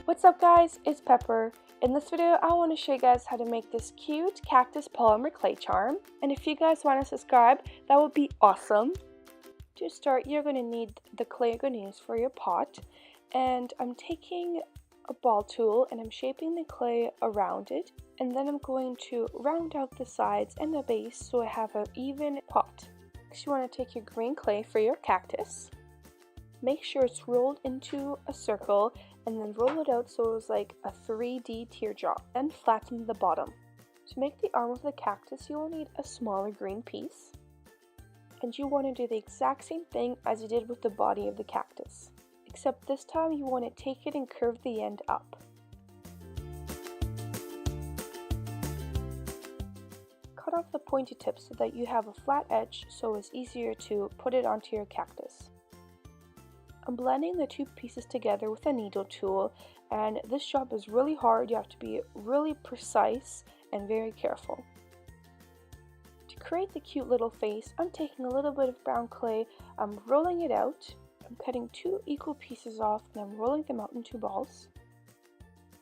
What's up guys, it's Pepper. In this video I want to show you guys how to make this cute cactus polymer clay charm, and if you guys want to subscribe that would be awesome. To start, you're going to need the clay you're going to use for your pot, and I'm taking a ball tool and I'm shaping the clay around it, and then I'm going to round out the sides and the base so I have an even pot. Next you want to take your green clay for your cactus. Make sure it's rolled into a circle and then roll it out so it's like a 3D teardrop, and flatten the bottom. To make the arm of the cactus you will need a smaller green piece, and you want to do the exact same thing as you did with the body of the cactus, except this time you want to take it and curve the end up. Cut off the pointy tips so that you have a flat edge so it's easier to put it onto your cactus. I'm blending the two pieces together with a needle tool, and this job is really hard. You have to be really precise and very careful. To create the cute little face, I'm taking a little bit of brown clay, I'm rolling it out, I'm cutting two equal pieces off and I'm rolling them out into balls.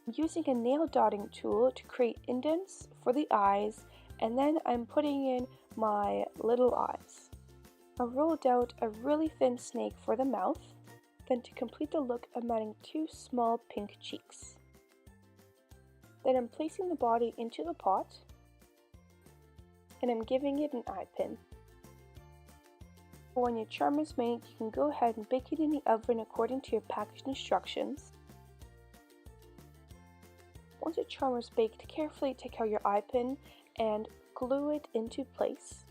I'm using a nail dotting tool to create indents for the eyes, and then I'm putting in my little eyes. I rolled out a really thin snake for the mouth. Then to complete the look, I'm adding two small pink cheeks. Then I'm placing the body into the pot, and I'm giving it an eye pin. When your charm is made, you can go ahead and bake it in the oven according to your package instructions. Once your charm is baked, carefully take out your eye pin and glue it into place.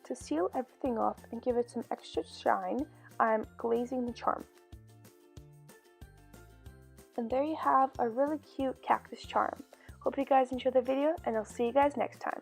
To seal everything off and give it some extra shine, I'm glazing the charm. And there you have a really cute cactus charm. Hope you guys enjoyed the video, and I'll see you guys next time.